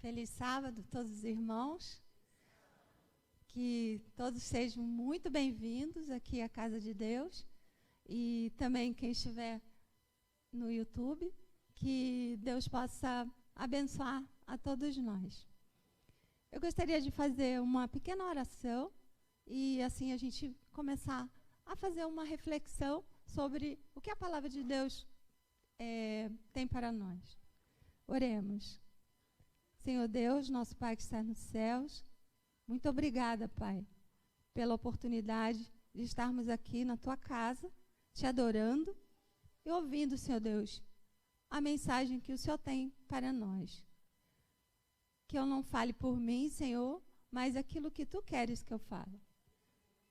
Feliz sábado, todos os irmãos. Que todos sejam muito bem-vindos aqui à Casa de Deus. E também quem estiver no YouTube, que Deus possa abençoar a todos nós. Eu gostaria de fazer uma pequena oração e assim a gente começar a fazer uma reflexão sobre o que a palavra de Deus tem para nós. Oremos. Senhor Deus, nosso Pai que está nos céus, muito obrigada, Pai, pela oportunidade de estarmos aqui na Tua casa, Te adorando e ouvindo, Senhor Deus, a mensagem que o Senhor tem para nós. Que eu não fale por mim, Senhor, mas aquilo que Tu queres que eu fale.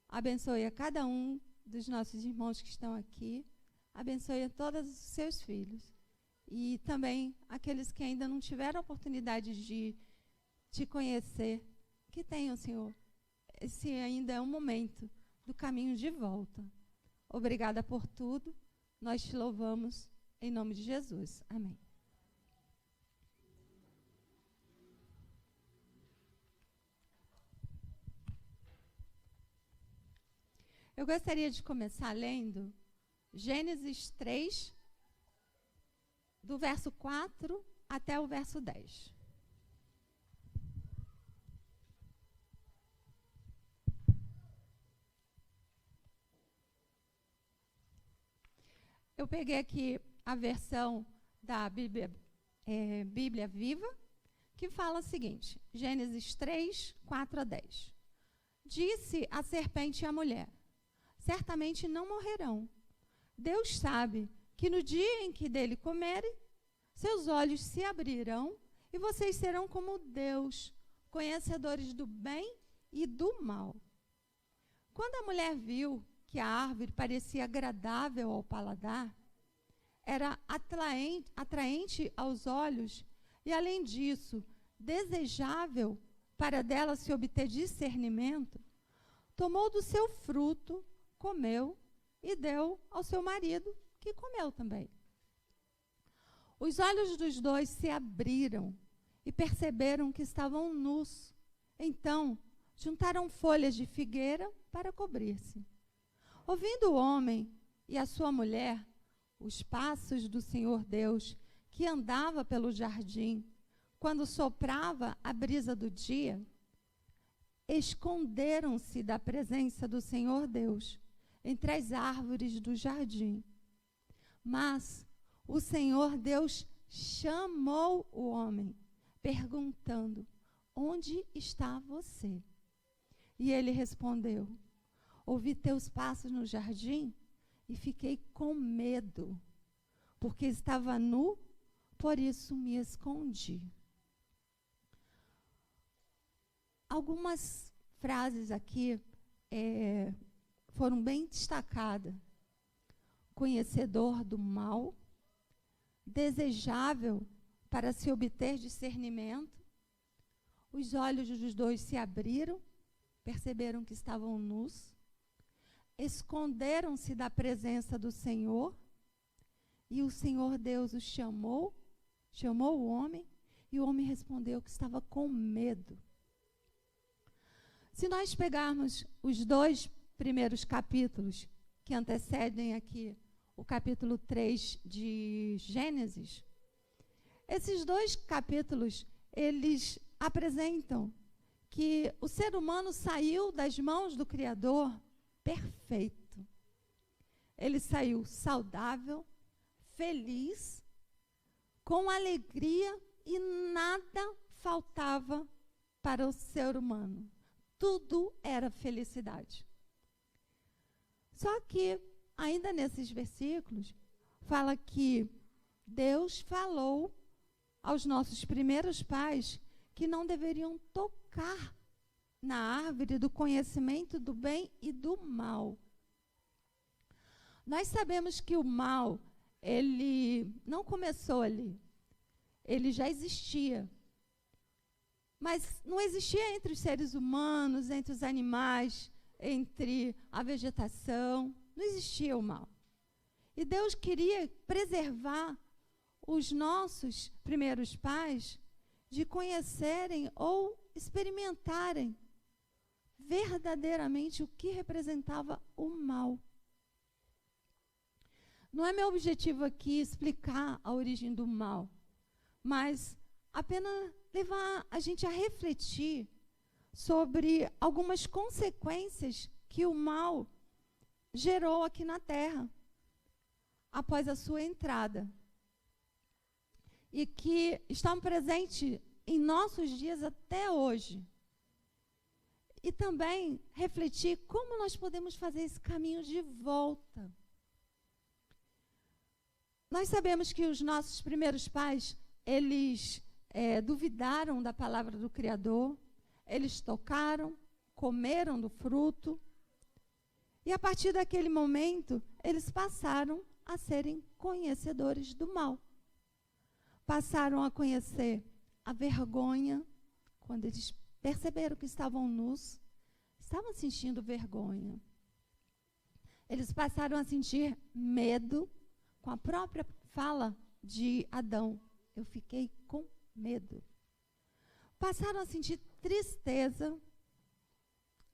Abençoe a cada um dos nossos irmãos que estão aqui, abençoe a todos os Seus filhos. E também aqueles que ainda não tiveram a oportunidade de Te conhecer, que tenham, Senhor, esse ainda é um momento do caminho de volta. Obrigada por tudo, nós Te louvamos em nome de Jesus. Amém. Eu gostaria de começar lendo Gênesis 3, do verso 4 até o verso 10. Eu peguei aqui a versão da Bíblia Viva, que fala o seguinte, Gênesis 3, 4 a 10. Disse a serpente à mulher, certamente não morrerão. Deus sabe que no dia em que dele comerem, seus olhos se abrirão e vocês serão como Deus, conhecedores do bem e do mal. Quando a mulher viu que a árvore parecia agradável ao paladar, era atraente aos olhos e, além disso, desejável para dela se obter discernimento, tomou do seu fruto, comeu e deu ao seu marido, que comeu também. Os olhos dos dois se abriram e perceberam que estavam nus. Então, juntaram folhas de figueira para cobrir-se. Ouvindo o homem e a sua mulher os passos do Senhor Deus, que andava pelo jardim, quando soprava a brisa do dia, esconderam-se da presença do Senhor Deus entre as árvores do jardim. Mas o Senhor Deus chamou o homem, perguntando, onde está você? E ele respondeu, ouvi teus passos no jardim e fiquei com medo, porque estava nu, por isso me escondi. Algumas frases aqui foram bem destacadas. Conhecedor do mal, desejável para se obter discernimento. Os olhos dos dois se abriram, perceberam que estavam nus, esconderam-se da presença do Senhor, e o Senhor Deus os chamou o homem, e o homem respondeu que estava com medo. Se nós pegarmos os dois primeiros capítulos que antecedem aqui o capítulo 3 de Gênesis, esses dois capítulos, eles apresentam que o ser humano saiu das mãos do Criador perfeito. Ele saiu saudável, feliz, com alegria e nada faltava para o ser humano. Tudo era felicidade. Só que, ainda nesses versículos, fala que Deus falou aos nossos primeiros pais que não deveriam tocar na árvore do conhecimento do bem e do mal. Nós sabemos que o mal, ele não começou ali. Ele já existia. Mas não existia entre os seres humanos, entre os animais, entre a vegetação. Não existia o mal. E Deus queria preservar os nossos primeiros pais de conhecerem ou experimentarem verdadeiramente o que representava o mal. Não é meu objetivo aqui explicar a origem do mal, mas apenas levar a gente a refletir sobre algumas consequências que o mal gerou aqui na Terra após a sua entrada e que estão presentes em nossos dias até hoje. E também refletir como nós podemos fazer esse caminho de volta. Nós sabemos que os nossos primeiros pais, eles duvidaram da palavra do Criador, eles tocaram, comeram do fruto, e a partir daquele momento, eles passaram a serem conhecedores do mal. Passaram a conhecer a vergonha, quando eles perceberam que estavam nus, estavam sentindo vergonha. Eles passaram a sentir medo, com a própria fala de Adão. Eu fiquei com medo. Passaram a sentir tristeza,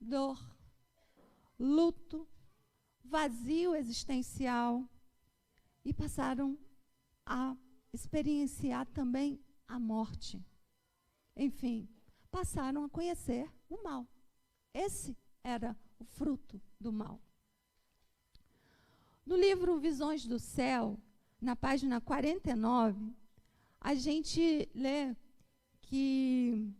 dor, luto, vazio existencial e passaram a experienciar também a morte. Enfim, passaram a conhecer o mal. Esse era o fruto do mal. No livro Visões do Céu, na página 49, a gente lê que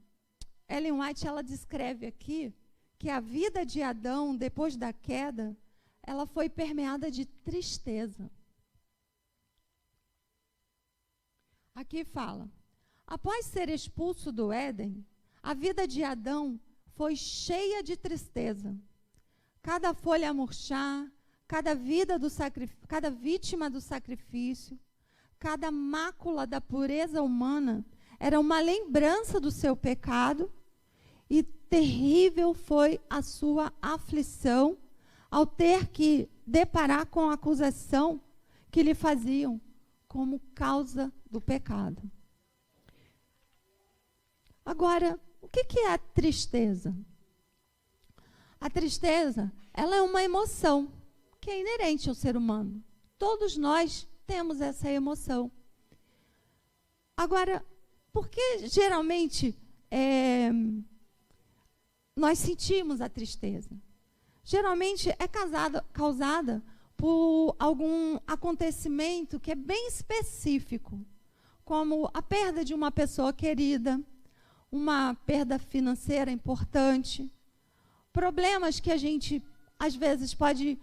Ellen White ela descreve aqui que a vida de Adão, depois da queda, ela foi permeada de tristeza. Aqui fala: após ser expulso do Éden, a vida de Adão foi cheia de tristeza. Cada folha a murchar, cada vítima do sacrifício, cada mácula da pureza humana era uma lembrança do seu pecado, e terrível foi a sua aflição ao ter que deparar com a acusação que lhe faziam como causa do pecado. Agora, o que é a tristeza? A tristeza, ela é uma emoção que é inerente ao ser humano. Todos nós temos essa emoção. Agora, por que geralmente nós sentimos a tristeza? Geralmente é causada por algum acontecimento que é bem específico, como a perda de uma pessoa querida, uma perda financeira importante, problemas que a gente, às vezes, pode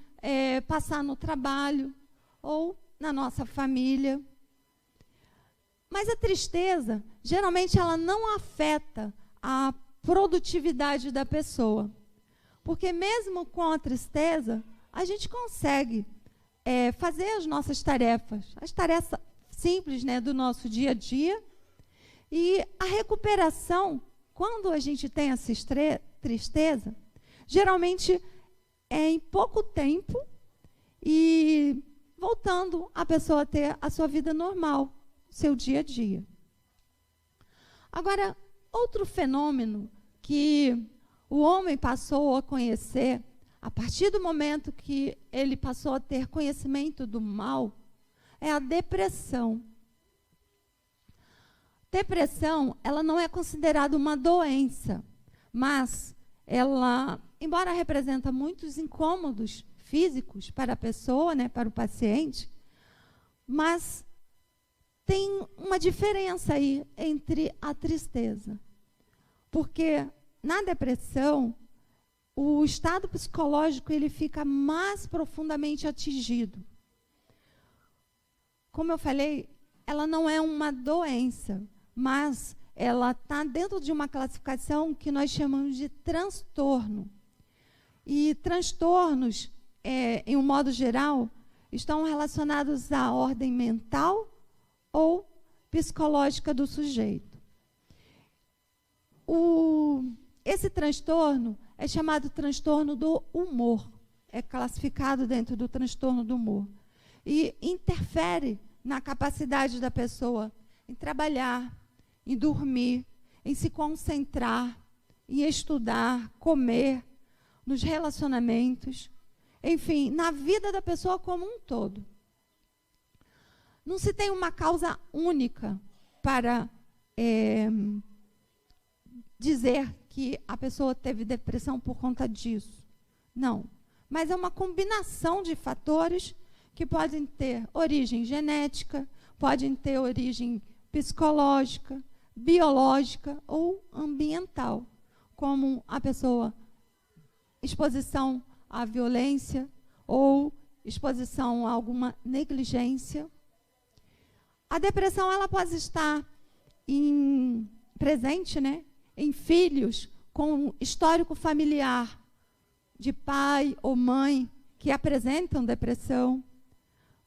passar no trabalho ou na nossa família. Mas a tristeza, geralmente, ela não afeta a produtividade da pessoa. Porque mesmo com a tristeza, a gente consegue fazer as nossas tarefas, as tarefas simples, né, do nosso dia a dia. E a recuperação, quando a gente tem essa tristeza, geralmente é em pouco tempo e voltando a pessoa a ter a sua vida normal, seu dia a dia. Agora, outro fenômeno que o homem passou a conhecer, a partir do momento que ele passou a ter conhecimento do mal, é a depressão. Depressão, ela não é considerada uma doença, mas ela, embora representa muitos incômodos físicos para a pessoa, né, para o paciente, mas tem uma diferença aí entre a tristeza. Porque na depressão, o estado psicológico ele fica mais profundamente atingido. Como eu falei, ela não é uma doença, mas ela está dentro de uma classificação que nós chamamos de transtorno. E transtornos, em um modo geral, estão relacionados à ordem mental ou psicológica do sujeito. Esse transtorno é chamado transtorno do humor, é classificado dentro do transtorno do humor. E interfere na capacidade da pessoa em trabalhar, em dormir, em se concentrar, em estudar, comer, nos relacionamentos, enfim, na vida da pessoa como um todo. Não se tem uma causa única para dizer que a pessoa teve depressão por conta disso. Não. Mas é uma combinação de fatores que podem ter origem genética, podem ter origem psicológica, biológica ou ambiental, como a pessoa exposição à violência ou exposição a alguma negligência. A depressão ela pode estar presente, né, em filhos com histórico familiar de pai ou mãe que apresentam depressão,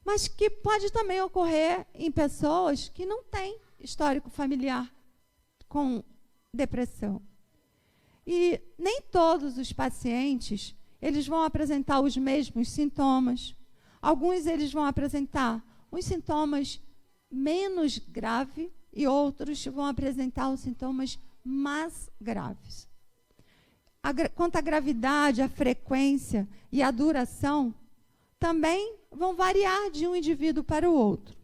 mas que pode também ocorrer em pessoas que não têm histórico familiar com depressão. E nem todos os pacientes eles vão apresentar os mesmos sintomas. Alguns eles vão apresentar os sintomas menos graves e outros vão apresentar os sintomas mais graves. Quanto à gravidade, a frequência e a duração, também vão variar de um indivíduo para o outro.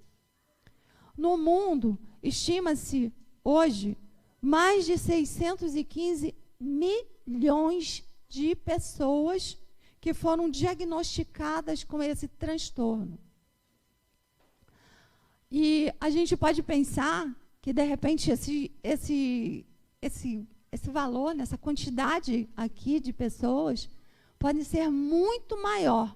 No mundo, estima-se hoje mais de 615 milhões de pessoas que foram diagnosticadas com esse transtorno. E a gente pode pensar que, de repente, esse valor, essa quantidade aqui de pessoas, pode ser muito maior,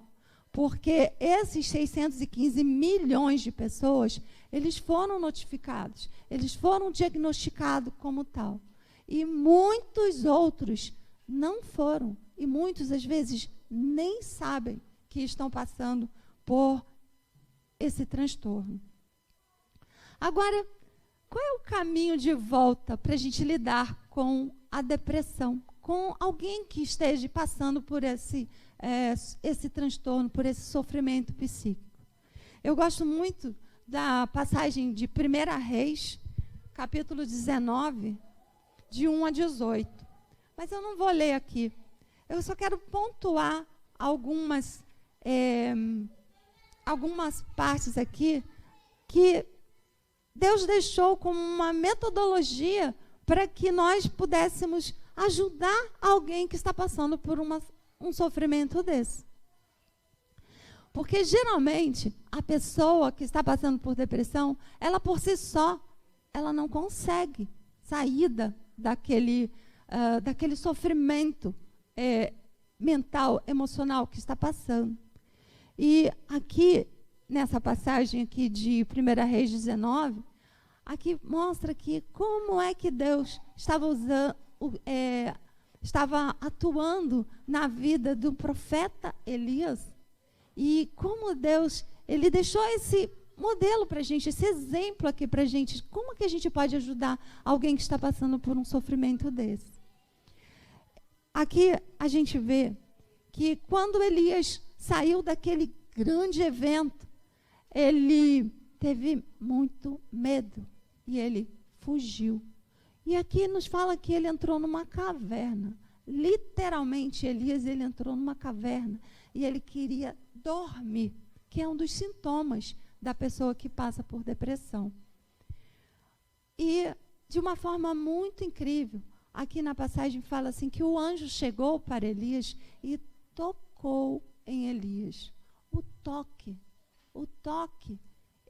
porque esses 615 milhões de pessoas, eles foram notificados, eles foram diagnosticados como tal. E muitos outros não foram, e muitos, às vezes, nem sabem que estão passando por esse transtorno. Agora, qual é o caminho de volta para a gente lidar com a depressão, com alguém que esteja passando por esse transtorno, por esse sofrimento psíquico? Eu gosto muito da passagem de 1 Reis, capítulo 19, de 1 a 18. Mas eu não vou ler aqui. Eu só quero pontuar algumas partes aqui que Deus deixou como uma metodologia para que nós pudéssemos ajudar alguém que está passando por um sofrimento desse. Porque, geralmente, a pessoa que está passando por depressão, ela por si só, ela não consegue sair daquele sofrimento mental, emocional que está passando. E aqui, nessa passagem aqui de 1 Reis 19, aqui mostra que como é que Deus estava atuando na vida do profeta Elias, e como Deus, ele deixou esse modelo para a gente, esse exemplo aqui para a gente, como que a gente pode ajudar alguém que está passando por um sofrimento desse. Aqui a gente vê que quando Elias saiu daquele grande evento, ele teve muito medo e ele fugiu. E aqui nos fala que ele entrou numa caverna. Literalmente, Elias, ele entrou numa caverna e ele queria dormir, que é um dos sintomas da pessoa que passa por depressão. E, de uma forma muito incrível, aqui na passagem fala assim, que o anjo chegou para Elias e tocou em Elias. O toque,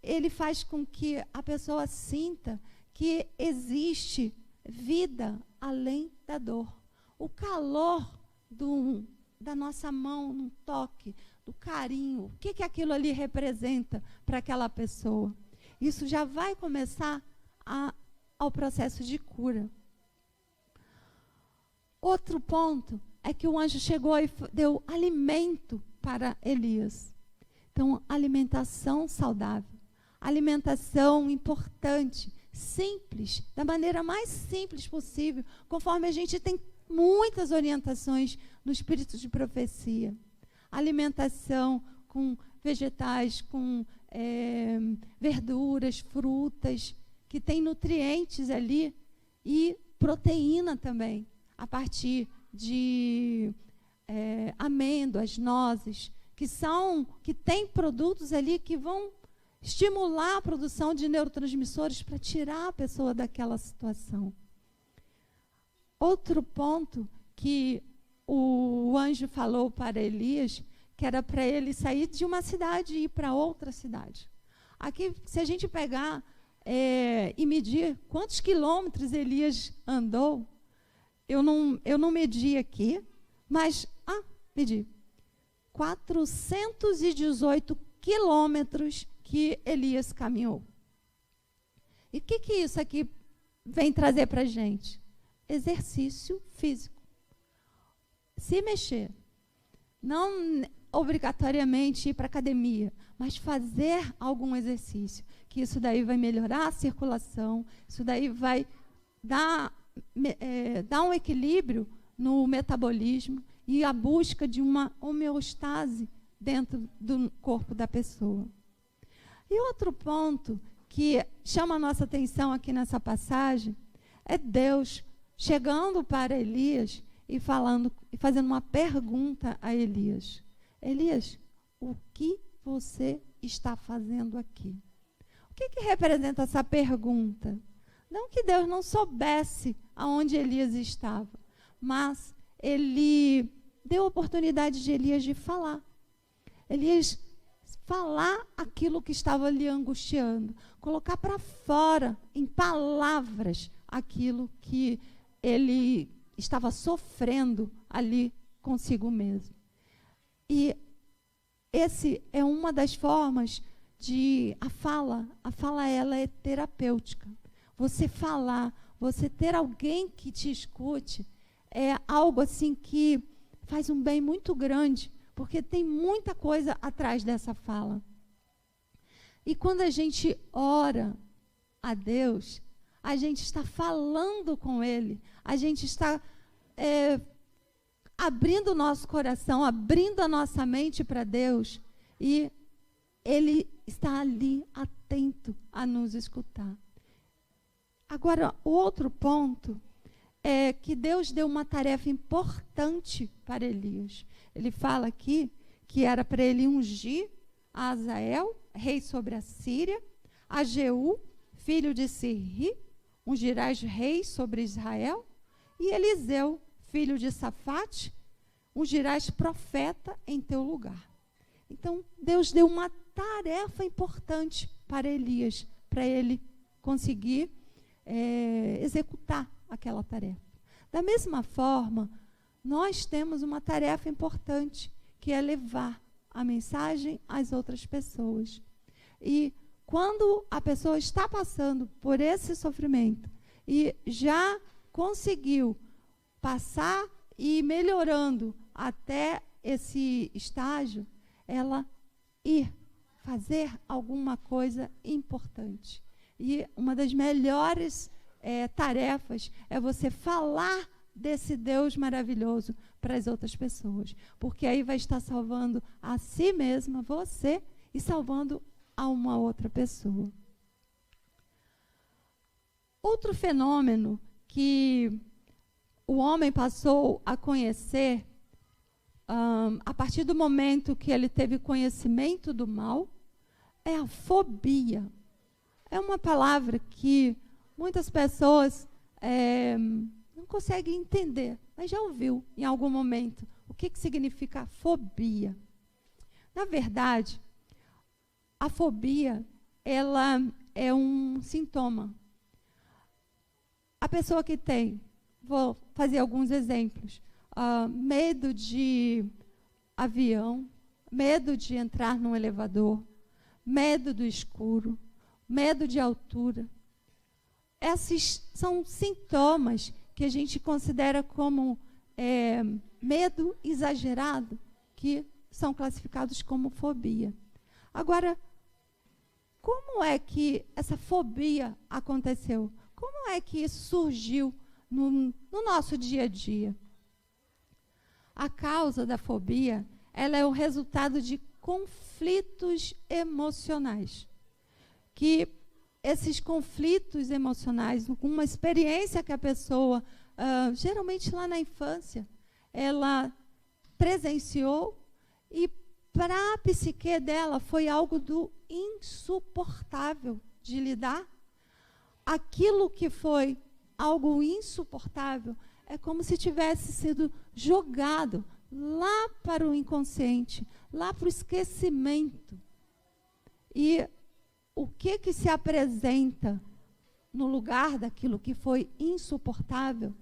ele faz com que a pessoa sinta que existe vida além da dor. O calor da nossa mão no toque, do carinho, o que aquilo ali representa para aquela pessoa. Isso já vai começar ao processo de cura. Outro ponto é que o anjo chegou e deu alimento para Elias. Então, alimentação saudável, alimentação importante, simples, da maneira mais simples possível, conforme a gente tem muitas orientações no espírito de profecia. Alimentação com vegetais, com verduras, frutas, que tem nutrientes ali e proteína também, a partir de amêndoas, nozes, que tem produtos ali que vão estimular a produção de neurotransmissores para tirar a pessoa daquela situação. Outro ponto que o anjo falou para Elias, que era para ele sair de uma cidade e ir para outra cidade. Aqui, se a gente pegar e medir quantos quilômetros Elias andou, eu não medi aqui, mas medi 418 quilômetros que Elias caminhou. E o que isso aqui vem trazer para a gente? Exercício físico. Se mexer. Não obrigatoriamente ir para a academia, mas fazer algum exercício. Que isso daí vai melhorar a circulação, isso daí vai dar um equilíbrio no metabolismo e a busca de uma homeostase dentro do corpo da pessoa. E outro ponto que chama a nossa atenção aqui nessa passagem é Deus chegando para Elias e fazendo uma pergunta a Elias. Elias, o que você está fazendo aqui? O que representa essa pergunta? Não que Deus não soubesse aonde Elias estava, mas ele deu a oportunidade de Elias de falar. Elias falar aquilo que estava lhe angustiando, colocar para fora, em palavras, aquilo que ele estava sofrendo ali consigo mesmo. E esse é uma das formas de a fala ela é terapêutica. Você falar, você ter alguém que te escute, é algo assim que faz um bem muito grande, porque tem muita coisa atrás dessa fala. E quando a gente ora a Deus, a gente está falando com Ele, a gente está abrindo o nosso coração, abrindo a nossa mente para Deus, e Ele está ali atento a nos escutar. Agora, o outro ponto é que Deus deu uma tarefa importante para Elias. Ele fala aqui que era para ele ungir a Azael, rei sobre a Síria, a Jeú, filho de Sirri, ungirás rei sobre Israel, e Eliseu, filho de Safate, ungirás profeta em teu lugar. Então, Deus deu uma tarefa importante para Elias, para ele conseguir executar aquela tarefa. Da mesma forma, nós temos uma tarefa importante, que é levar a mensagem às outras pessoas. E quando a pessoa está passando por esse sofrimento e já conseguiu passar e ir melhorando até esse estágio, ela ir fazer alguma coisa importante. E uma das melhores tarefas é você falar desse Deus maravilhoso para as outras pessoas, porque aí vai estar salvando a si mesma, você, e salvando a uma outra pessoa. Outro fenômeno que o homem passou a conhecer a partir do momento que ele teve conhecimento do mal é a fobia. É uma palavra que muitas pessoas não conseguem entender, mas já ouviu em algum momento o que significa fobia. Na verdade, a fobia, ela é um sintoma. A pessoa que tem, vou fazer alguns exemplos, medo de avião, medo de entrar num elevador, medo do escuro, medo de altura. Esses são sintomas que a gente considera como medo exagerado, que são classificados como fobia. Agora, como é que essa fobia aconteceu? Como é que isso surgiu no nosso dia a dia? A causa da fobia, ela é o resultado de conflitos emocionais, que esses conflitos emocionais, uma experiência que a pessoa, geralmente lá na infância, ela presenciou, e para a psique dela foi algo do insuportável de lidar. Aquilo que foi algo insuportável é como se tivesse sido jogado lá para o inconsciente, lá para o esquecimento. E o que se apresenta no lugar daquilo que foi insuportável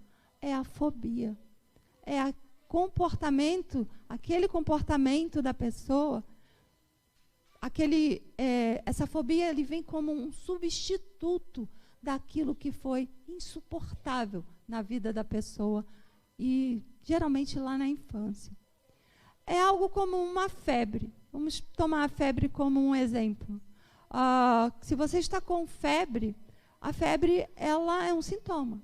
é a fobia. É aquele comportamento da pessoa, essa fobia, ele vem como um substituto daquilo que foi insuportável na vida da pessoa, e geralmente lá na infância. É algo como uma febre. Vamos tomar a febre como um exemplo. Se você está com febre, a febre, ela é um sintoma.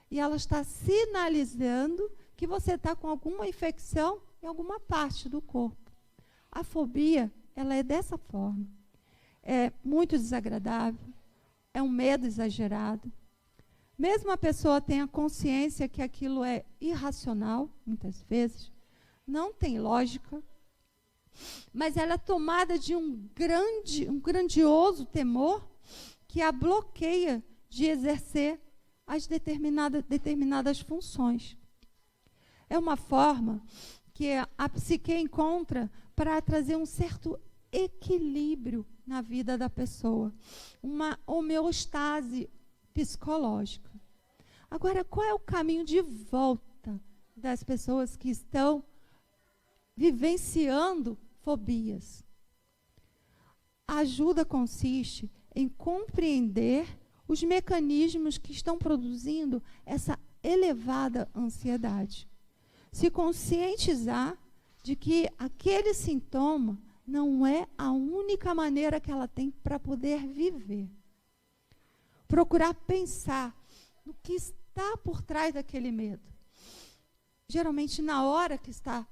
E ela está sinalizando que você está com alguma infecção em alguma parte do corpo. A fobia, ela é dessa forma. É muito desagradável, é um medo exagerado. Mesmo a pessoa tenha consciência que aquilo é irracional, muitas vezes, não tem lógica, mas ela é tomada de um grandioso temor que a bloqueia de exercer as determinadas funções. É uma forma que a psique encontra para trazer um certo equilíbrio na vida da pessoa, uma homeostase psicológica. Agora, qual é o caminho de volta das pessoas que estão vivenciando fobias? A ajuda consiste em compreender os mecanismos que estão produzindo essa elevada ansiedade. Se conscientizar de que aquele sintoma não é a única maneira que ela tem para poder viver. Procurar pensar no que está por trás daquele medo. Geralmente, na hora que está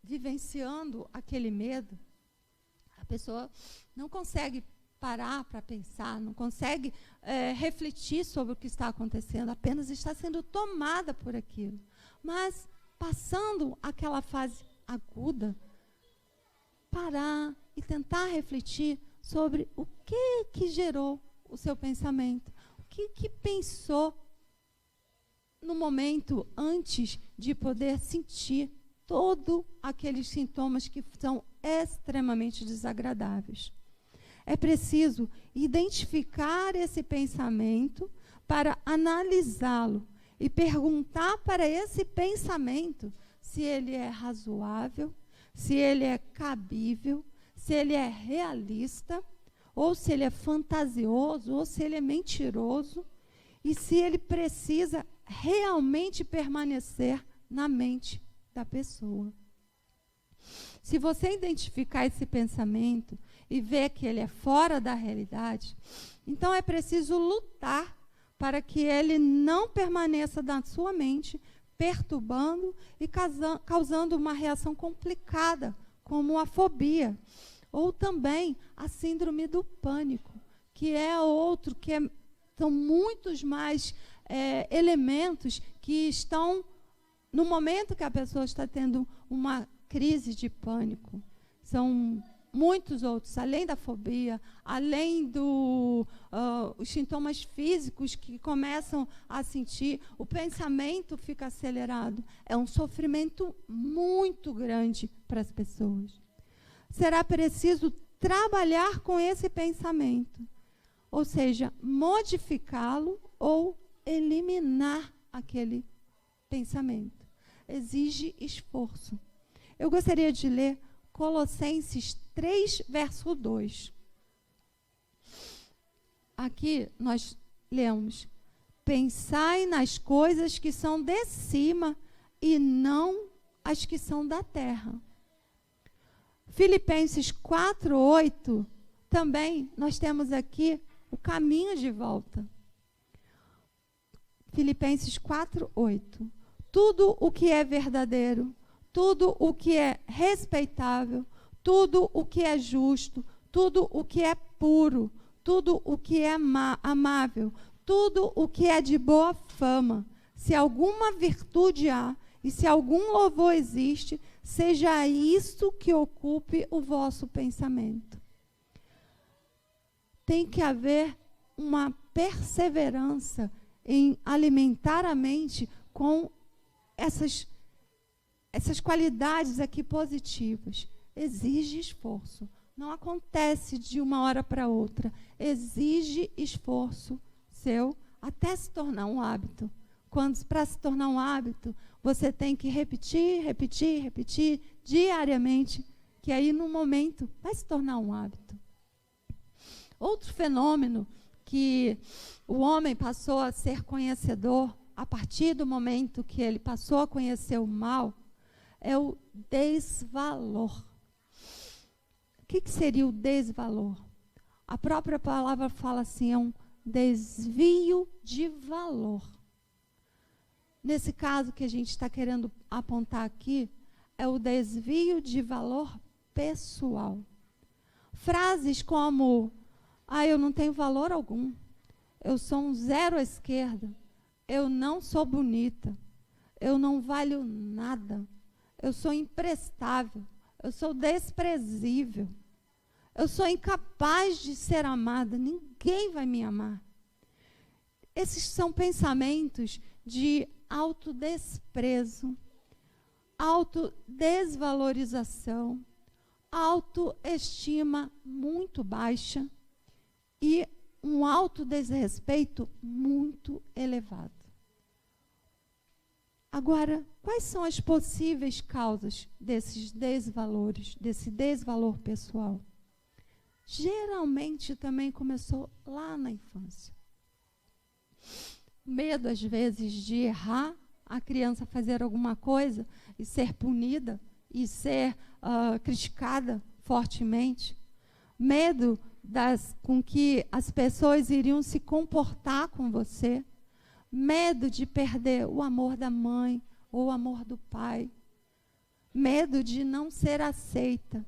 vivenciando aquele medo, a pessoa não consegue parar para pensar, não consegue refletir sobre o que está acontecendo, apenas está sendo tomada por aquilo. Mas, passando aquela fase aguda, parar e tentar refletir sobre o que gerou o seu pensamento, o que pensou no momento antes de poder sentir todos aqueles sintomas que são extremamente desagradáveis. É preciso identificar esse pensamento para analisá-lo e perguntar para esse pensamento se ele é razoável, se ele é cabível, se ele é realista, ou se ele é fantasioso, ou se ele é mentiroso, e se ele precisa realmente permanecer na mente da pessoa. Se você identificar esse pensamento e ver que ele é fora da realidade, então é preciso lutar para que ele não permaneça na sua mente, perturbando e causando uma reação complicada, como a fobia, ou também a síndrome do pânico, que é outro, são muitos mais elementos que estão, no momento que a pessoa está tendo uma crise de pânico. São muitos outros, além da fobia, além dos sintomas físicos que começam a sentir, o pensamento fica acelerado. É um sofrimento muito grande para as pessoas. Será preciso trabalhar com esse pensamento, ou seja, modificá-lo ou eliminar aquele pensamento. Exige esforço. Eu gostaria de ler Colossenses 3, verso 2. Aqui nós lemos: pensai nas coisas que são de cima e não as que são da terra. Filipenses 4, 8, também nós temos aqui o caminho de volta. Filipenses 4, 8. Tudo o que é verdadeiro, tudo o que é respeitável, tudo o que é justo, tudo o que é puro, tudo o que é amável, tudo o que é de boa fama, se alguma virtude há e se algum louvor existe, seja isso que ocupe o vosso pensamento. Tem que haver uma perseverança em alimentar a mente com essas qualidades aqui positivas. Exige esforço. Não acontece de uma hora para outra. Exige esforço seu até se tornar um hábito. Para se tornar um hábito, você tem que repetir diariamente, que aí no momento vai se tornar um hábito. Outro fenômeno que o homem passou a ser conhecedor a partir do momento que ele passou a conhecer o mal é o desvalor. O que seria o desvalor? A própria palavra fala assim, é um desvio de valor. Nesse caso que a gente está querendo apontar aqui, é o desvio de valor pessoal. Frases como, eu não tenho valor algum, eu sou um zero à esquerda, eu não sou bonita, eu não valho nada, eu sou imprestável, eu sou desprezível, eu sou incapaz de ser amada, ninguém vai me amar. Esses são pensamentos de autodesprezo, autodesvalorização, autoestima muito baixa e um autodesrespeito muito elevado. Agora, quais são as possíveis causas desses desvalores, desse desvalor pessoal? Geralmente também começou lá na infância. Medo, às vezes, de errar, a criança fazer alguma coisa e ser punida e ser criticada fortemente. Medo com que as pessoas iriam se comportar com você. Medo de perder o amor da mãe ou o amor do pai. Medo de não ser aceita.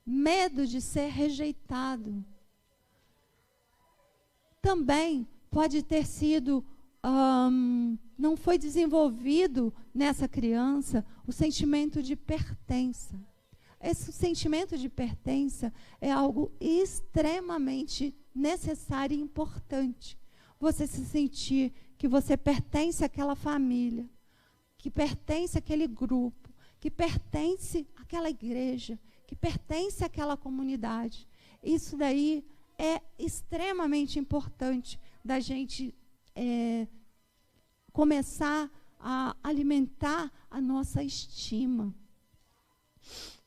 Medo de ser rejeitado. Também pode ter sido, não foi desenvolvido nessa criança o sentimento de pertença. Esse sentimento de pertença é algo extremamente necessário e importante. Você se sentir que você pertence àquela família, que pertence àquele grupo, que pertence àquela igreja, que pertence àquela comunidade. Isso daí é extremamente importante da gente começar a alimentar a nossa estima.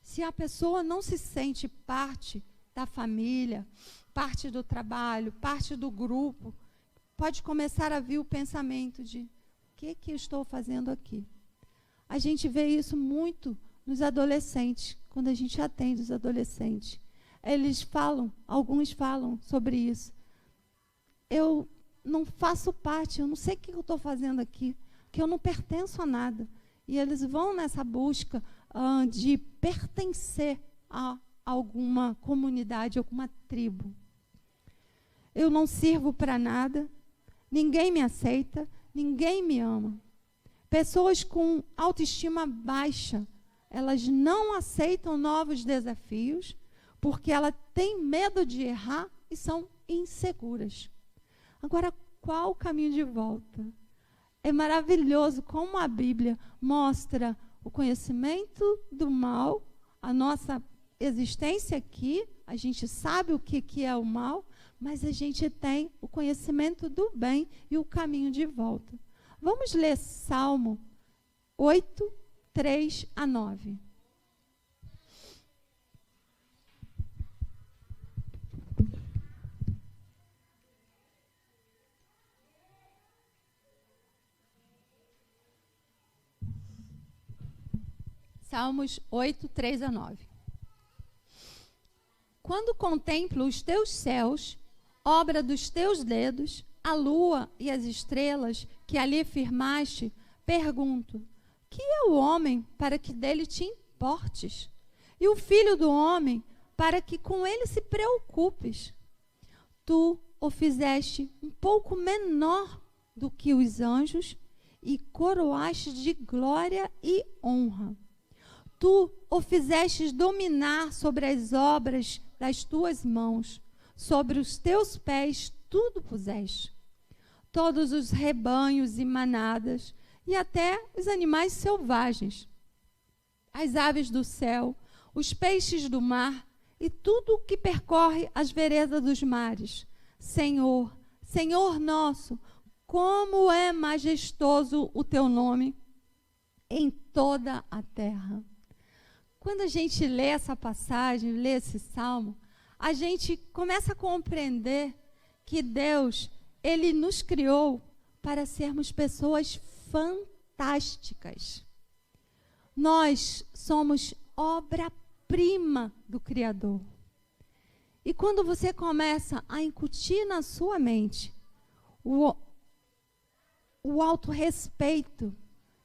Se a pessoa não se sente parte da família, parte do trabalho, parte do grupo, pode começar a vir o pensamento de: o que eu estou fazendo aqui? A gente vê isso muito nos adolescentes, quando a gente atende os adolescentes. Alguns falam sobre isso. Eu não faço parte, eu não sei o que eu estou fazendo aqui, que eu não pertenço a nada. E eles vão nessa busca de pertencer a alguma comunidade, alguma tribo. Eu não sirvo para nada, ninguém me aceita, ninguém me ama. Pessoas com autoestima baixa, elas não aceitam novos desafios, porque elas têm medo de errar e são inseguras. Agora, qual o caminho de volta? É maravilhoso como a Bíblia mostra o conhecimento do mal, a nossa existência aqui, a gente sabe o que é o mal, mas a gente tem o conhecimento do bem e o caminho de volta. Vamos ler Salmo 8, 3 a 9. Salmos 8, 3 a 9. Quando contemplo os teus céus, obra dos teus dedos, a lua e as estrelas que ali firmaste, pergunto: que é o homem para que dele te importes? E o filho do homem para que com ele se preocupes? tu o fizeste um pouco menor do que os anjos e coroaste de glória e honra. Tu o fizestes dominar sobre as obras das tuas mãos, sobre os teus pés tudo puseste. Todos os rebanhos e manadas, e até os animais selvagens, as aves do céu, os peixes do mar, e tudo o que percorre as veredas dos mares. Senhor, Senhor nosso, como é majestoso o teu nome em toda a terra. Quando a gente lê essa passagem, lê esse salmo, a gente começa a compreender que Deus, Ele nos criou para sermos pessoas fantásticas. Nós somos obra-prima do Criador. E quando você começa a incutir na sua mente o autorrespeito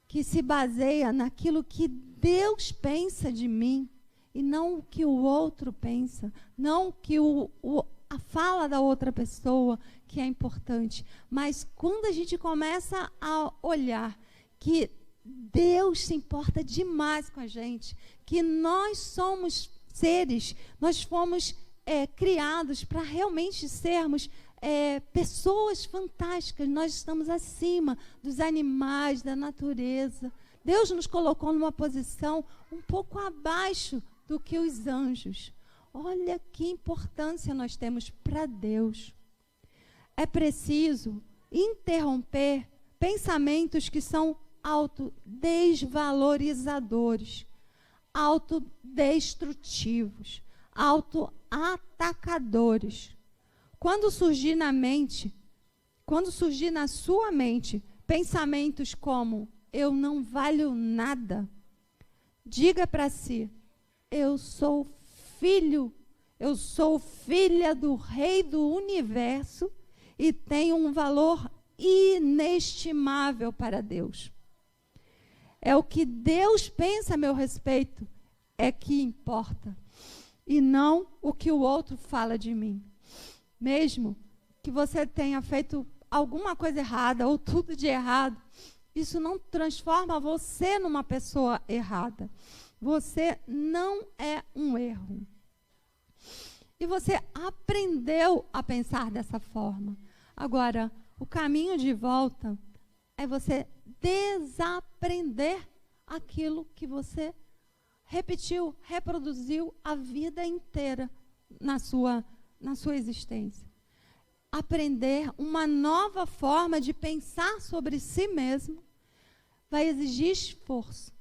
que se baseia naquilo que Deus pensa de mim e não o que o outro pensa, não que a fala da outra pessoa que é importante, mas quando a gente começa a olhar que Deus se importa demais com a gente, que nós somos seres, nós fomos criados para realmente sermos pessoas fantásticas, nós estamos acima dos animais, da natureza. Deus nos colocou numa posição um pouco abaixo do que os anjos. Olha que importância nós temos para Deus. É preciso interromper pensamentos que são autodesvalorizadores, autodestrutivos, autoatacadores. Quando surgir na sua mente pensamentos como eu não valho nada, diga para si, eu sou filha do Rei do Universo e tenho um valor inestimável para Deus. É o que Deus pensa a meu respeito é que importa, e não o que o outro fala de mim. Mesmo que você tenha feito alguma coisa errada ou tudo de errado, isso não transforma você numa pessoa errada. Você não é um erro. E você aprendeu a pensar dessa forma. Agora, o caminho de volta é você desaprender aquilo que você repetiu, reproduziu a vida inteira na sua existência. Aprender uma nova forma de pensar sobre si mesmo vai exigir esforço,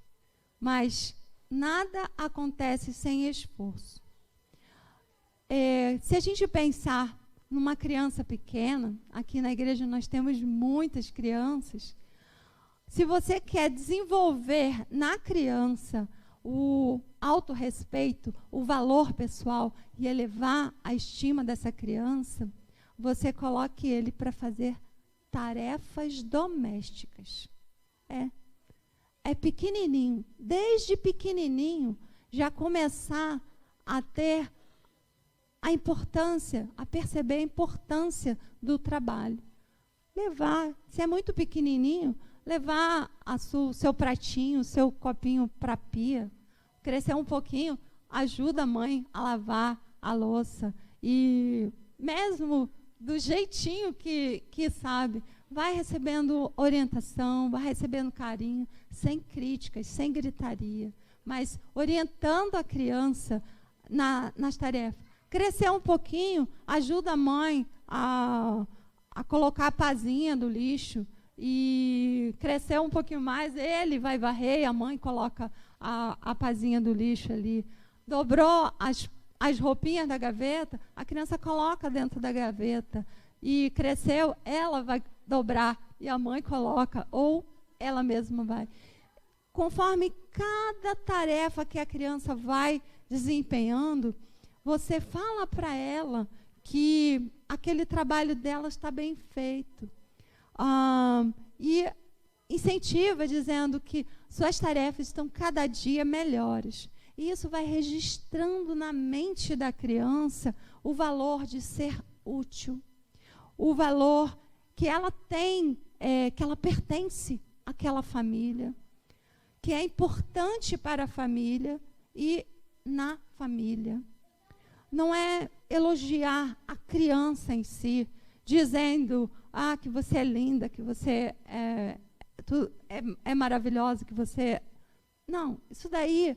mas nada acontece sem esforço. Se a gente pensar numa criança pequena, aqui na igreja nós temos muitas crianças, se você quer desenvolver na criança o autorrespeito, o valor pessoal e elevar a estima dessa criança, você coloque ele para fazer tarefas domésticas. É pequenininho, desde pequenininho, já começar a ter a importância, a perceber a importância do trabalho. Levar, se é muito pequenininho, levar o seu pratinho, o seu copinho para a pia, crescer um pouquinho, ajuda a mãe a lavar a louça. E mesmo do jeitinho que sabe, vai recebendo orientação, vai recebendo carinho, sem críticas, sem gritaria, mas orientando a criança nas tarefas. Crescer um pouquinho, ajuda a mãe a colocar a pazinha do lixo, e crescer um pouquinho mais, ele vai varrer e a mãe coloca a pazinha do lixo ali. Dobrou as roupinhas da gaveta, a criança coloca dentro da gaveta. E cresceu, ela vai dobrar e a mãe coloca, ou ela mesma vai. Conforme cada tarefa que a criança vai desempenhando, você fala para ela que aquele trabalho dela está bem feito. E incentiva dizendo que suas tarefas estão cada dia melhores. E isso vai registrando na mente da criança o valor de ser útil, o valor que ela tem, que ela pertence àquela família, que é importante para a família e na família. Não é elogiar a criança em si, dizendo que você é linda, que você é maravilhosa, que você... Não, isso daí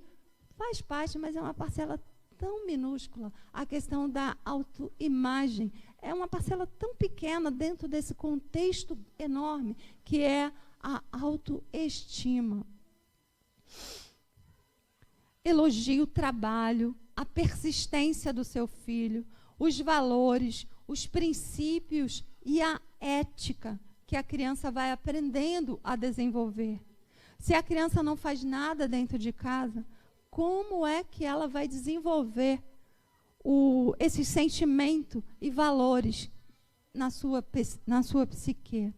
faz parte, mas é uma parcela tão minúscula. A questão da autoimagem é uma parcela tão pequena dentro desse contexto enorme que é a autoestima. Elogie o trabalho, a persistência do seu filho, os valores, os princípios e a ética que a criança vai aprendendo a desenvolver. Se a criança não faz nada dentro de casa, como é que ela vai desenvolver esse sentimento e valores na sua psique?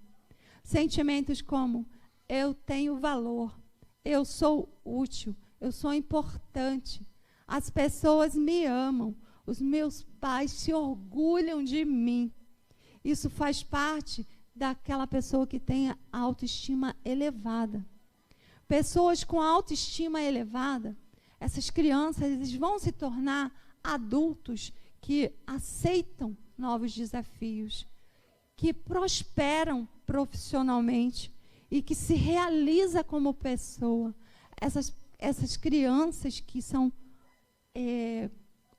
Sentimentos como: eu tenho valor, eu sou útil, eu sou importante, as pessoas me amam, os meus pais se orgulham de mim. Isso faz parte daquela pessoa que tem a autoestima elevada. Pessoas com autoestima elevada, essas crianças, eles vão se tornar adultos que aceitam novos desafios, que prosperam profissionalmente e que se realiza como pessoa. Essas crianças que são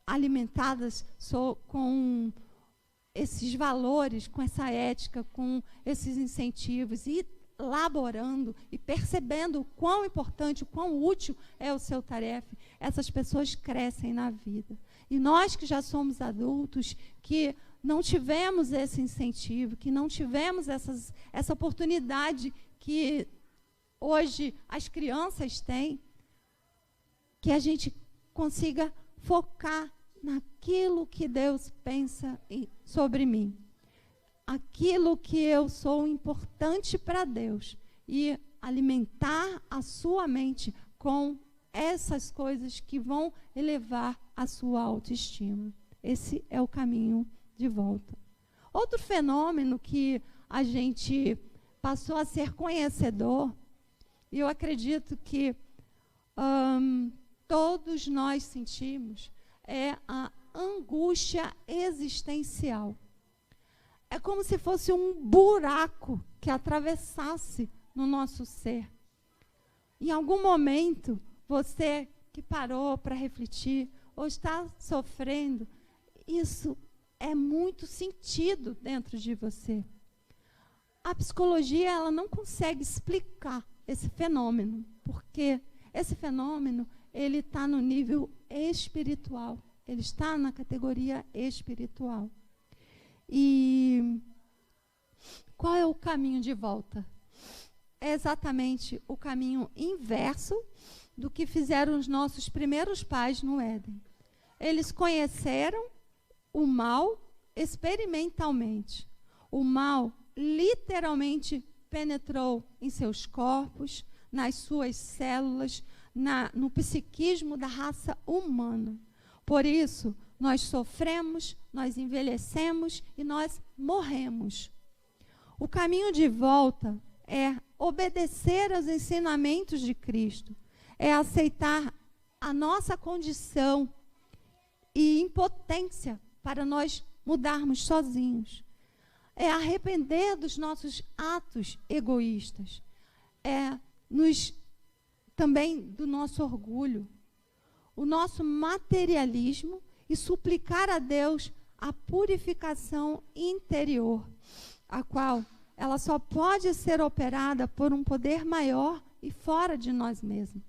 alimentadas com esses valores, com essa ética, com esses incentivos, e laborando e percebendo o quão importante, o quão útil é o seu tarefa, essas pessoas crescem na vida. E nós que já somos adultos, que não tivemos esse incentivo, que não tivemos essa oportunidade que hoje as crianças têm, que a gente consiga focar naquilo que Deus pensa sobre mim, aquilo que eu sou importante para Deus, e alimentar a sua mente com essas coisas que vão elevar a sua autoestima. Esse é o caminho de volta. Outro fenômeno que a gente passou a ser conhecedor, e eu acredito que todos nós sentimos, é a angústia existencial. É como se fosse um buraco que atravessasse no nosso ser. Em algum momento, você que parou para refletir, ou está sofrendo, isso é muito sentido dentro de você. A psicologia, ela não consegue explicar esse fenômeno, porque esse fenômeno, ele está no nível espiritual, ele está na categoria espiritual. E qual é o caminho de volta? É exatamente o caminho inverso do que fizeram os nossos primeiros pais no Éden. Eles conheceram o mal experimentalmente. O mal literalmente penetrou em seus corpos, nas suas células, no psiquismo da raça humana. Por isso, nós sofremos, nós envelhecemos e nós morremos. O caminho de volta é obedecer aos ensinamentos de Cristo, é aceitar a nossa condição e impotência para nós mudarmos sozinhos. É arrepender dos nossos atos egoístas, é também do nosso orgulho, o nosso materialismo, e suplicar a Deus a purificação interior, a qual ela só pode ser operada por um poder maior e fora de nós mesmos.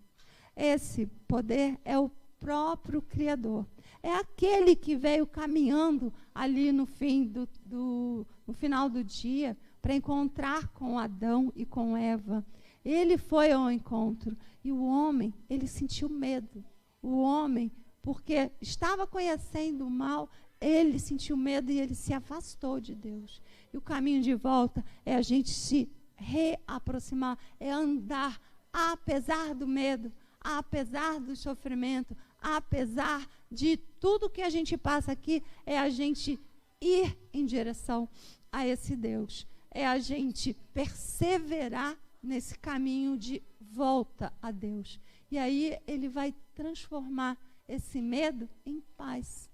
Esse poder é o próprio Criador. É aquele que veio caminhando ali no final do dia para encontrar com Adão e com Eva. Ele foi ao encontro e o homem, ele sentiu medo. O homem, porque estava conhecendo o mal, ele sentiu medo e ele se afastou de Deus. E o caminho de volta é a gente se reaproximar, é andar apesar do medo, apesar do sofrimento, apesar de tudo que a gente passa aqui, é a gente ir em direção a esse Deus. É a gente perseverar nesse caminho de volta a Deus. E aí ele vai transformar esse medo em paz.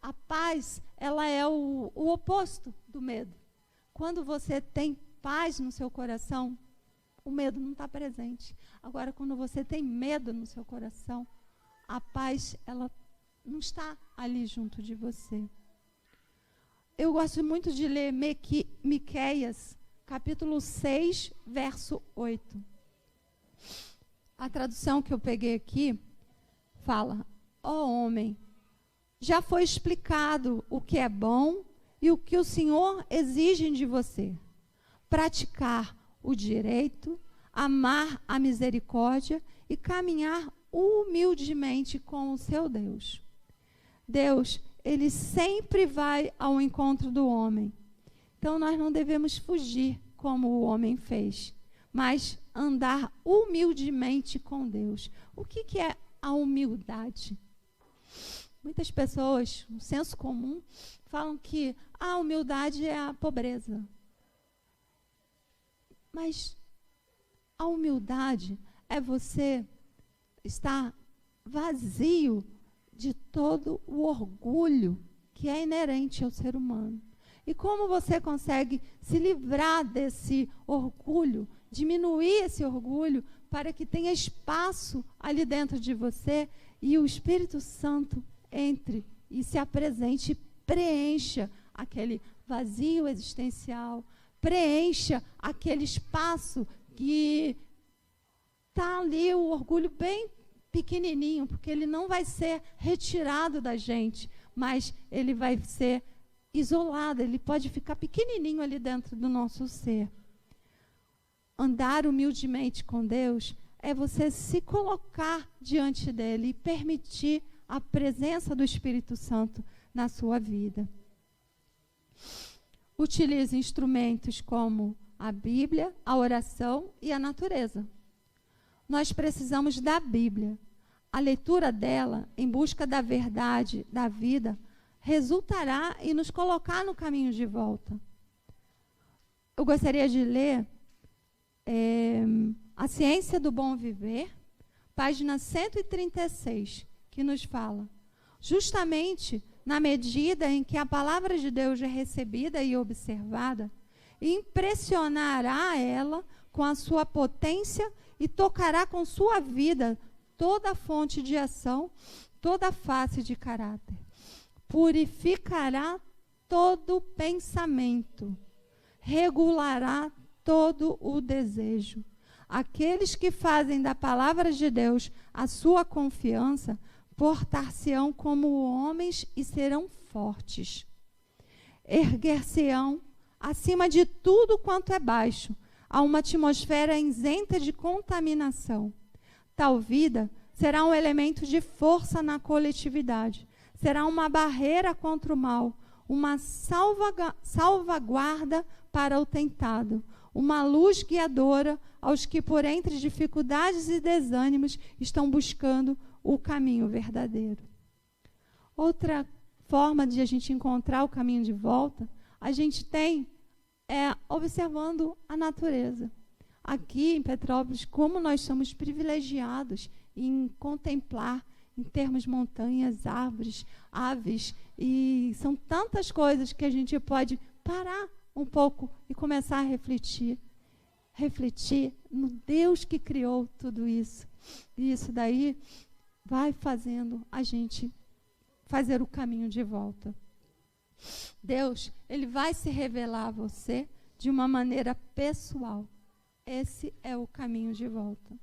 A paz, ela é o oposto do medo. Quando você tem paz no seu coração, o medo não está presente. Agora, quando você tem medo no seu coração, a paz, ela não está ali junto de você. Eu gosto muito de ler Miqueias, capítulo 6, verso 8. A tradução que eu peguei aqui fala: ó homem, já foi explicado o que é bom e o que o Senhor exige de você. Praticar o direito, amar a misericórdia e caminhar humildemente com o seu Deus. Deus, ele sempre vai ao encontro do homem. Então, nós não devemos fugir como o homem fez, mas andar humildemente com Deus. O que é a humildade? Muitas pessoas, no senso comum, falam que a humildade é a pobreza. Mas a humildade é você estar vazio de todo o orgulho que é inerente ao ser humano. E como você consegue se livrar desse orgulho, diminuir esse orgulho para que tenha espaço ali dentro de você e o Espírito Santo entre e se apresente, preencha aquele vazio existencial, preencha aquele espaço que está ali, o orgulho bem pequenininho, porque ele não vai ser retirado da gente, mas ele vai ser isolado, ele pode ficar pequenininho ali dentro do nosso ser. Andar humildemente com Deus é você se colocar diante dele e permitir a presença do Espírito Santo na sua vida. Utilize instrumentos como a Bíblia, a oração e a natureza. Nós precisamos da Bíblia. A leitura dela, em busca da verdade, da vida, resultará em nos colocar no caminho de volta. Eu gostaria de ler A Ciência do Bom Viver, página 136, que nos fala: justamente na medida em que a palavra de Deus é recebida e observada, impressionará ela com a sua potência e tocará com sua vida toda a fonte de ação, toda a face de caráter. Purificará todo o pensamento, regulará todo o desejo. Aqueles que fazem da palavra de Deus a sua confiança, portar-se-ão como homens e serão fortes. Erguer-se-ão acima de tudo quanto é baixo, a uma atmosfera isenta de contaminação. Tal vida será um elemento de força na coletividade, será uma barreira contra o mal, uma salvaguarda para o tentado, uma luz guiadora aos que, por entre dificuldades e desânimos, estão buscando o caminho verdadeiro. Outra forma de a gente encontrar o caminho de volta, a gente tem observando a natureza. Aqui em Petrópolis, como nós somos privilegiados em contemplar, em termos montanhas, árvores, aves, e são tantas coisas que a gente pode parar um pouco e começar a refletir no Deus que criou tudo isso. E isso daí vai fazendo a gente fazer o caminho de volta. Deus, ele vai se revelar a você de uma maneira pessoal. Esse é o caminho de volta.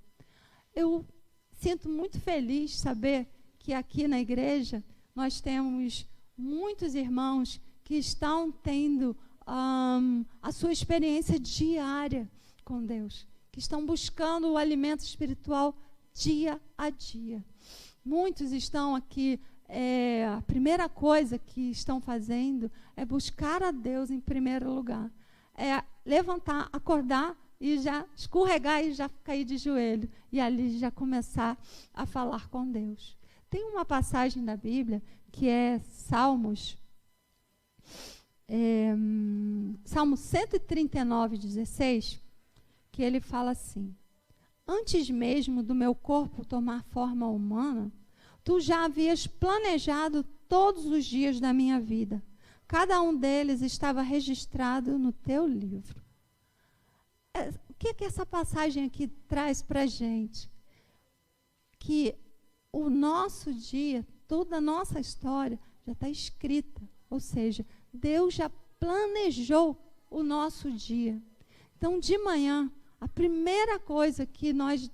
Eu sinto muito feliz saber que aqui na igreja nós temos muitos irmãos que estão tendo a sua experiência diária com Deus, que estão buscando o alimento espiritual dia a dia. Muitos estão aqui, a primeira coisa que estão fazendo é buscar a Deus em primeiro lugar. É levantar, acordar e já escorregar e já cair de joelho. E ali já começar a falar com Deus. Tem uma passagem da Bíblia que é Salmos Salmo 139, 16, que ele fala assim: antes mesmo do meu corpo tomar forma humana, tu já havias planejado todos os dias da minha vida. Cada um deles estava registrado no teu livro. O que essa passagem aqui traz para a gente? Que o nosso dia, toda a nossa história já está escrita. Ou seja, Deus já planejou o nosso dia. Então, de manhã, a primeira coisa que nós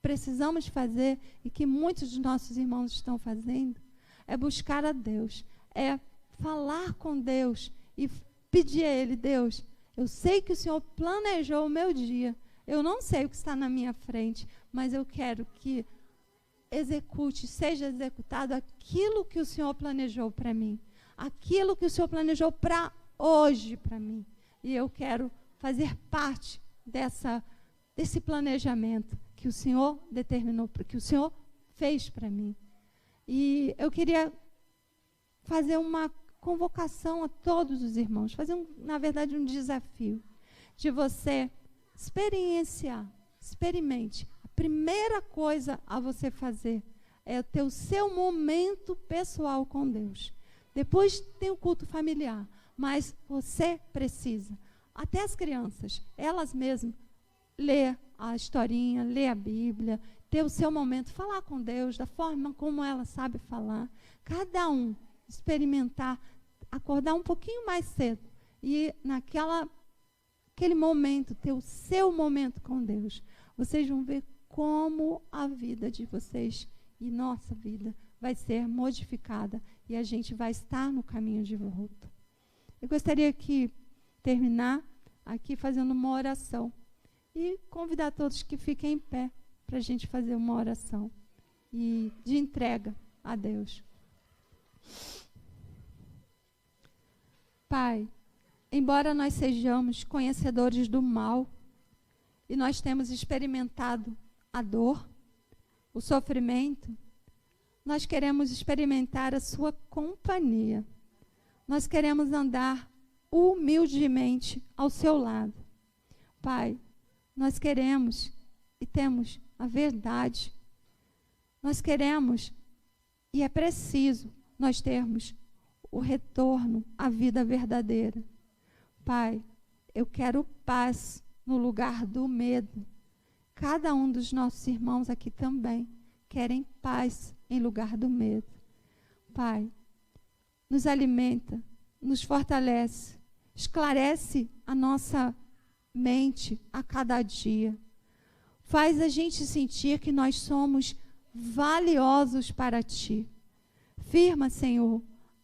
precisamos fazer, e que muitos dos nossos irmãos estão fazendo, é buscar a Deus, é falar com Deus e pedir a Ele: Deus, eu sei que o Senhor planejou o meu dia, eu não sei o que está na minha frente, mas eu quero que seja executado aquilo que o Senhor planejou para mim, aquilo que o Senhor planejou para hoje para mim, e eu quero fazer parte desse planejamento que o Senhor determinou, que o Senhor fez para mim. E eu queria fazer uma convocação a todos os irmãos, na verdade, um desafio de você experimente. A primeira coisa a você fazer é ter o seu momento pessoal com Deus. Depois tem o culto familiar, mas você precisa, até as crianças, elas mesmas, ler a historinha, ler a Bíblia, ter o seu momento, falar com Deus da forma como ela sabe falar. Cada um experimentar, acordar um pouquinho mais cedo e naquele momento, ter o seu momento com Deus. Vocês vão ver como a vida de vocês e nossa vida vai ser modificada e a gente vai estar no caminho de volta. Eu gostaria que terminar aqui fazendo uma oração e convidar todos que fiquem em pé para a gente fazer uma oração e de entrega a Deus. Pai, embora nós sejamos conhecedores do mal e nós temos experimentado a dor, o sofrimento, nós queremos experimentar a sua companhia. Nós queremos andar humildemente ao seu lado. Pai, nós queremos e temos a verdade. Nós queremos e é preciso nós termos o retorno à vida verdadeira. Pai, eu quero paz no lugar do medo. Cada um dos nossos irmãos aqui também querem paz em lugar do medo. Pai, nos alimenta, nos fortalece, esclarece a nossa mente a cada dia. Faz a gente sentir que nós somos valiosos para Ti. Firma, Senhor,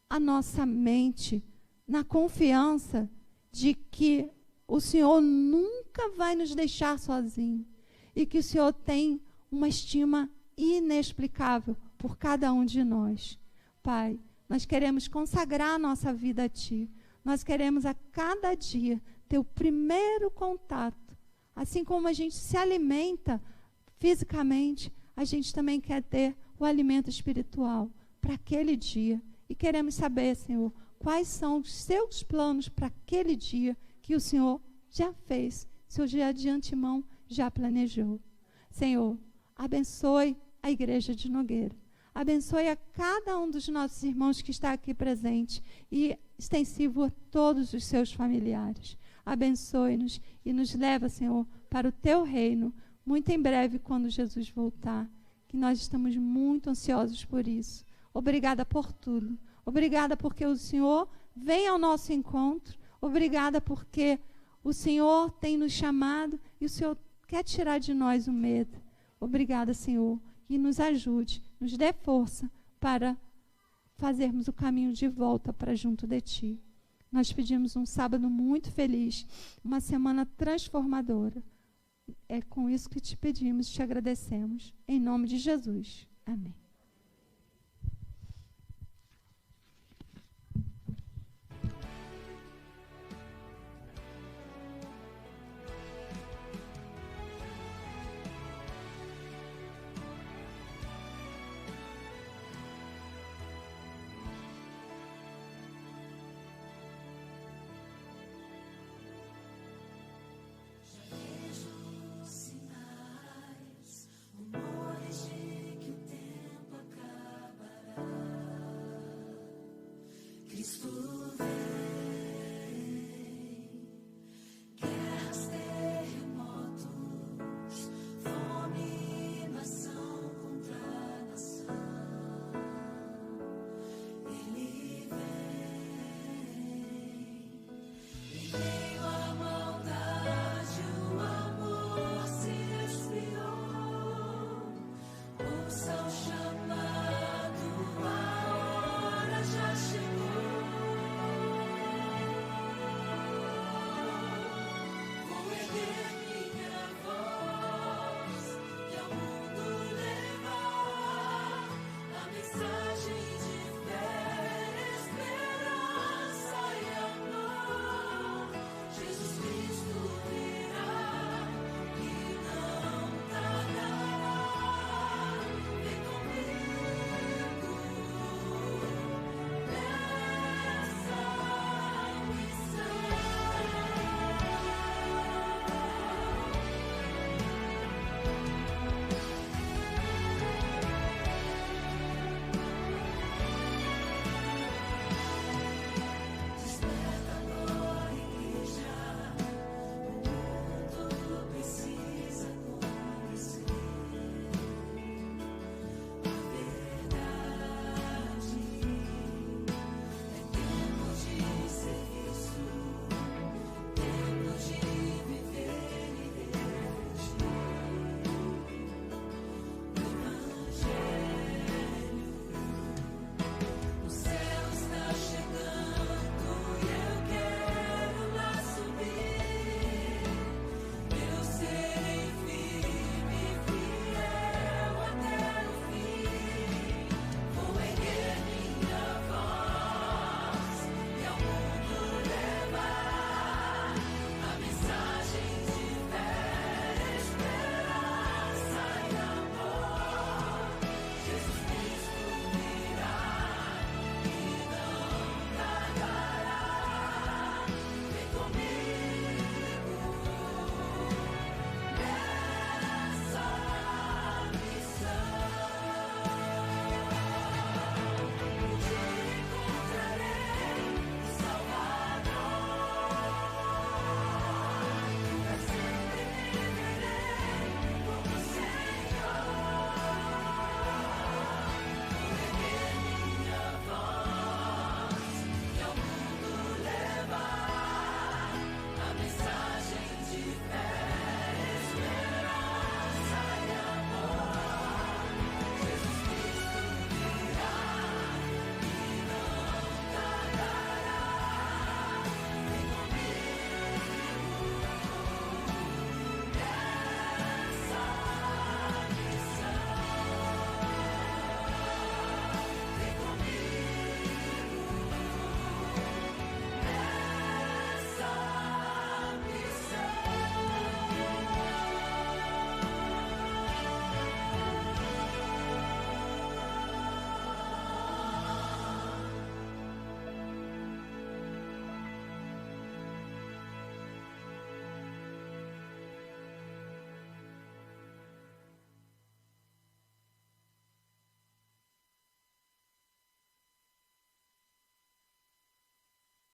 a nossa mente na confiança de que o Senhor nunca vai nos deixar sozinhos e que o Senhor tem uma estima inexplicável por cada um de nós. Pai, nós queremos consagrar a nossa vida a Ti. Nós queremos a cada dia ter o primeiro contato. Assim como a gente se alimenta fisicamente, a gente também quer ter o alimento espiritual para aquele dia. E queremos saber, Senhor, quais são os seus planos para aquele dia que o Senhor já fez, o Senhor já de antemão já planejou. Senhor, abençoe a igreja de Nogueira. Abençoe a cada um dos nossos irmãos que está aqui presente e extensivo a todos os seus familiares. Abençoe-nos e nos leva, Senhor, para o Teu reino, muito em breve, quando Jesus voltar, que nós estamos muito ansiosos por isso. Obrigada por tudo. Obrigada porque o Senhor vem ao nosso encontro. Obrigada porque o Senhor tem nos chamado e o Senhor quer tirar de nós o medo. Obrigada, Senhor, e nos ajude, nos dê força para fazermos o caminho de volta para junto de Ti. Nós pedimos um sábado muito feliz, uma semana transformadora. É com isso que te pedimos e te agradecemos. Em nome de Jesus. Amém.